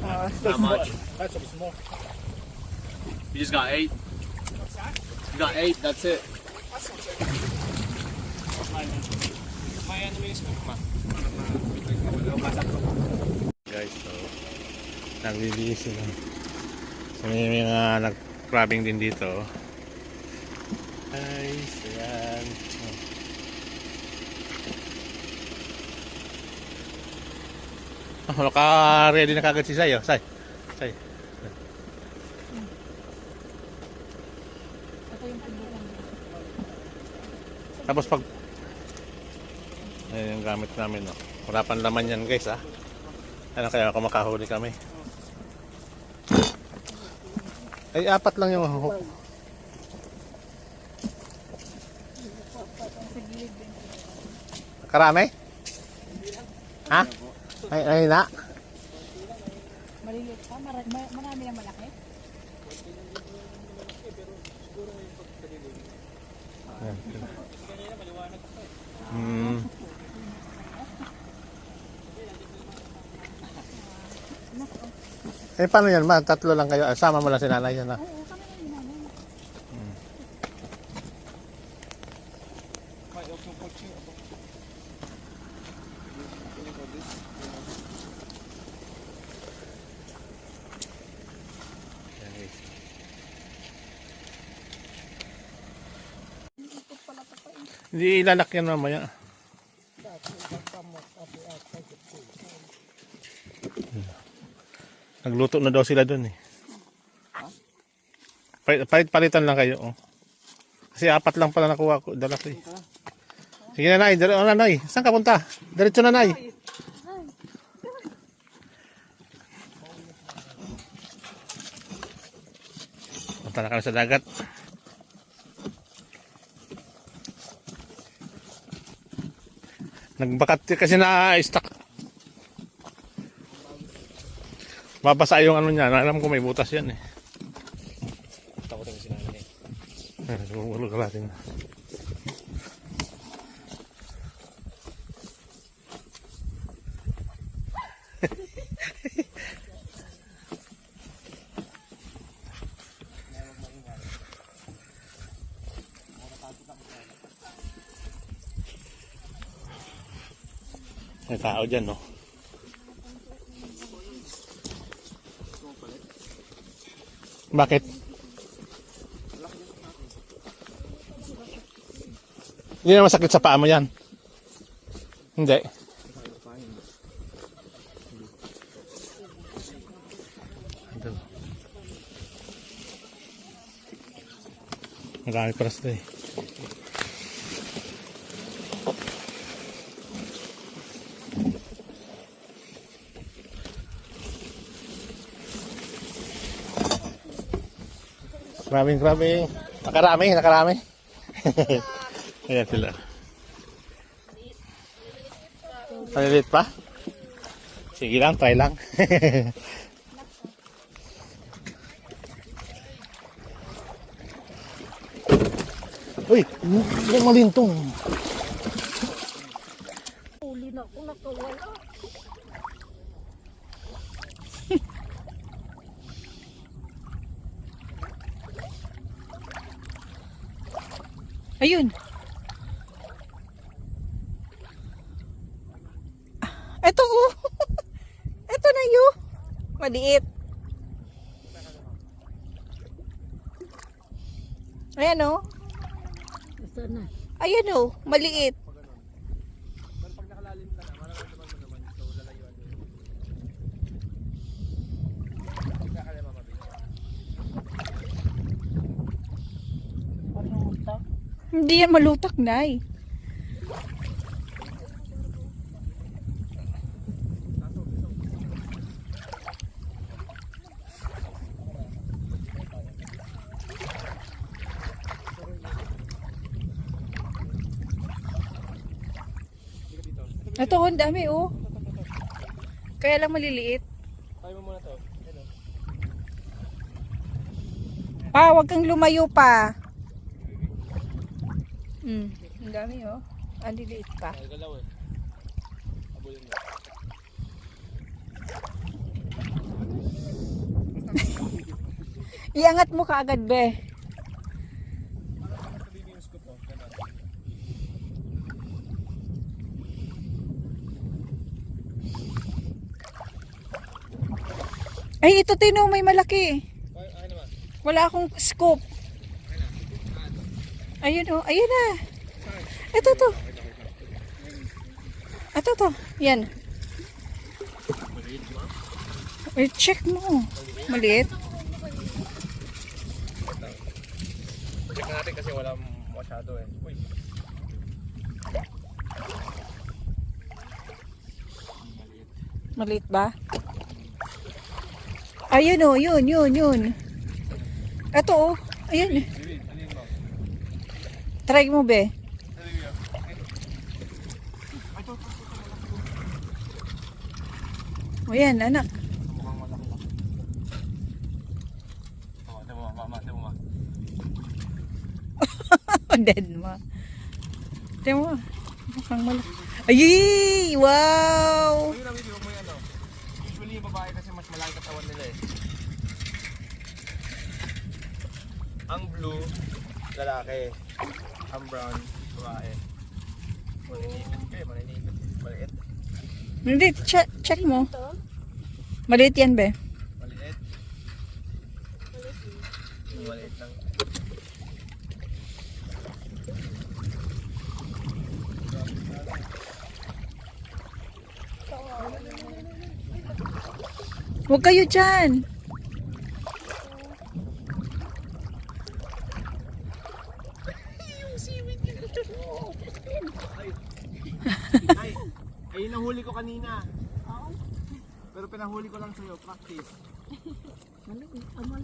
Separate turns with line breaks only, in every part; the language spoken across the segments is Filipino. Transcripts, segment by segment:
Not much.
That's small.
You just got 8. You got 8, that's it.
Guys, so nagbibihis sila. So may mga nag-crabbing din dito. Guys, ayan. Oh, naka-ready na kagad si Sai, oh. Sai. Tapos pag ayan yung gamit namin, no. Wala pang laman yan, guys, ah. Ano kaya kung makahuli kami? Ay, 4 lang yung hook. Karami? Ha? Ay na.
Maliliit pa? Marami na malaki?
Eh, paano yan ba? 3 lang kayo. Sama mo lang si nanay yan, ha?
Oo, kami na yung nanay.
Hindi ilalak yan mamaya. Nagluto na daw sila dun, eh. Palitan lang kayo, oh. Kasi 4 lang pala nakuha ko, dala ko, eh. Sige, nanay. Nanay, saan ka punta? Diretso, nanay. Punta na kami sa dagat. Nagbakat kasi na-stuck. Babasa yung ano niya. Alam ko may butas yan, eh.
Takot yung sinanay.
Wala ka natin. May tao dyan, no? Bakit? Hindi naman sakit sa paa mo yan. Hindi. Marami para sila, eh. Grabe. Nakarami. Ayan sila. Malilit pa? Sige lang, try lang. Uy, huwag malintong.
Uli na ako nakawala. Ayun. Ito oh. Ito na yun. Maliit. Ayan oh. Ayan oh, maliit. Hindi yan malutak, Nay. Ito, ang dami, oh. Kaya lang maliliit.
Kaya mo muna to.
Pa, wag kang lumayo pa. Ang dami, oh. Ang liliit pa.
Ay, galaw eh. Abulin mo.
Iangat mo kaagad, be. Ay, ito Tino, may malaki. Wala akong scoop. Ayun oh, ayun na. Ito to. Ito to. Yan. Ay, check mo. Maliit.
Check natin kasi wala masyado eh. Uy.
Maliit ba? Ayun oh, yun. Ito oh, ayun. Try mo, be. O yan, anak. Dead mo. Tiyan mo. Mukhang malaki. Ay! Wow!
Usually yung babae kasi mas malaki katawan nila eh. Ang blue, lalaki. Ang brown, babae. Maninipit kayo, maninipit. Maliit.
Hindi, check mo. Maliit yan, be.
Maliit. Maliit lang.
Huwag kayo dyan.
Ay, nahuli ko kanina. Pero pinahuli ko lang sa'yo, practice.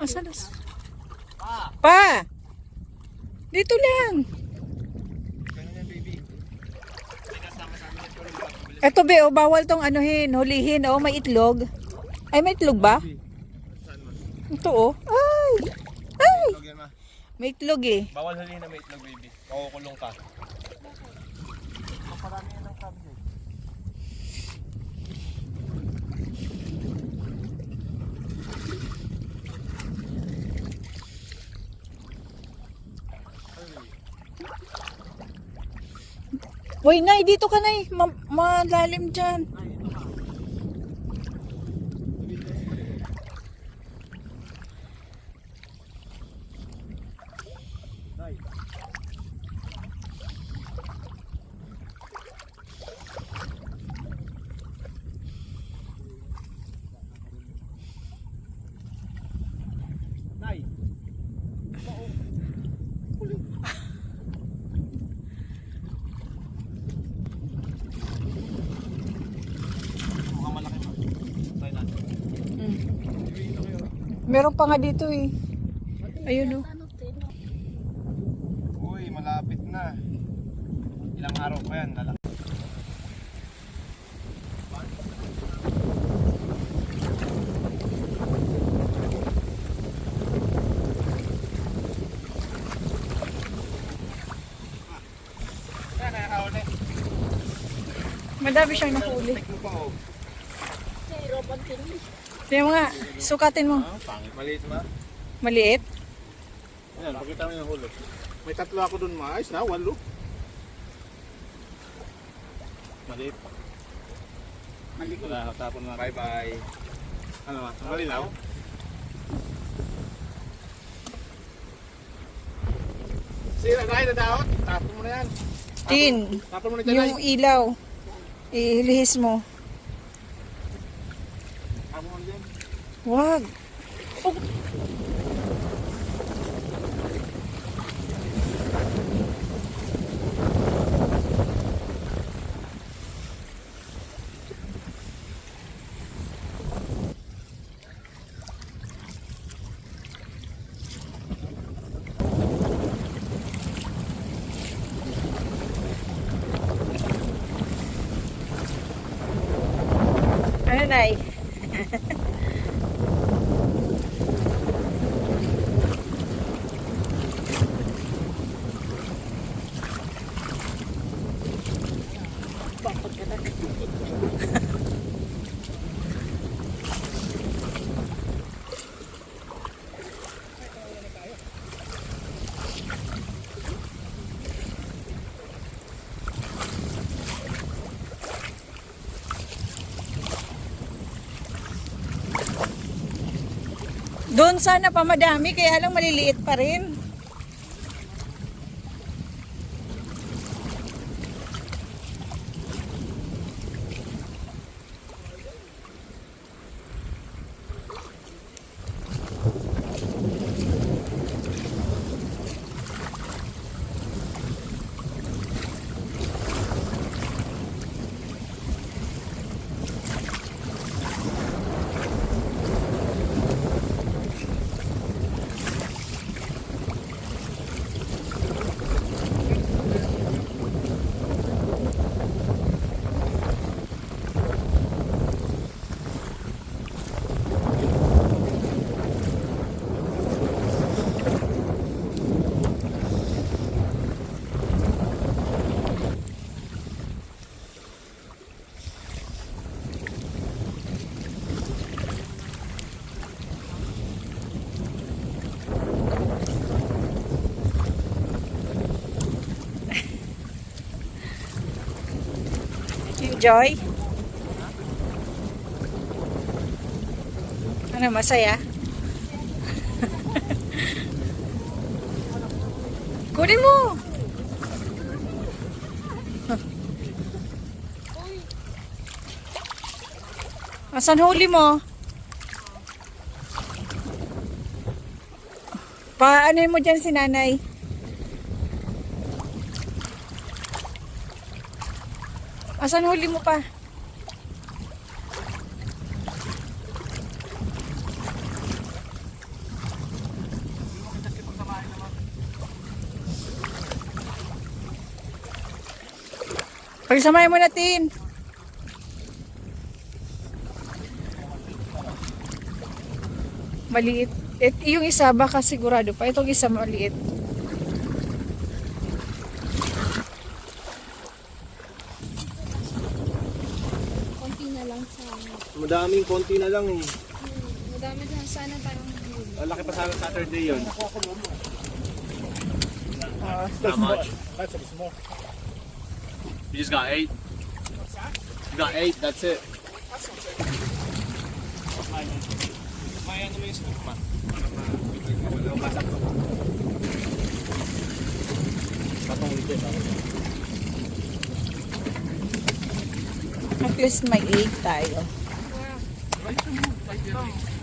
Asalas. Pa! Dito lang.
Ganun yan, baby.
Eto be, oh, bawal tong anuhin, hulihin. Oh, may itlog. Ay, may itlog ba?
Saan mo?
Ito oh. Ay! Ay!
Itlog yan, ma.
May itlog eh.
Bawal hulihin na may itlog, baby. Makukulong ka. Maparami yan ng crabs eh.
Uy, Nay, dito ka, Nay. Malalim dyan.
Nay! Mukhang malaki mo. Try natin.
Meron pa nga dito eh. Ayun oh.
Uy, malapit na. Ilang araw pa yan, lalaki.
Madami siyang nahuli.
Take mo pa oh.
Tingnan mo nga, sukatin mo.
Pangit. Maliit ma.
Maliit.
Ayan, pakita mo yung hulog. May tatlo ako dun, maayos na, walo. Maliit. Maliit. Wala, tapon na.
Bye bye.
Ano ma? Malinaw? Sira na na daot. Tapon mo na yan.
Tin,
Tapon mo na dyan.
yung ilaw. Ilihis mo.
Tapon mo na dyan.
Wag. Ano, Nay? Doon sana pa madami, kaya lang maliliit pa rin. Enjoy? Ano, masaya? Kunin mo! Asan huli mo? Paano mo dyan si nanay? Asan huli mo pa? Pagsamahin mo natin. Maliit. Yung isa baka sigurado pa. Itong isa maliit.
Konti na lang sana.
Madaming konti na lang eh.
Madami lang sana tayong huli.
Malaki pa sana Saturday yun.
Not
much.
That's small.
You just got 8? You got 8, that's it.
May ano mo yung scoop ma? Patong dito.
At least may 8 tayo.
Wow.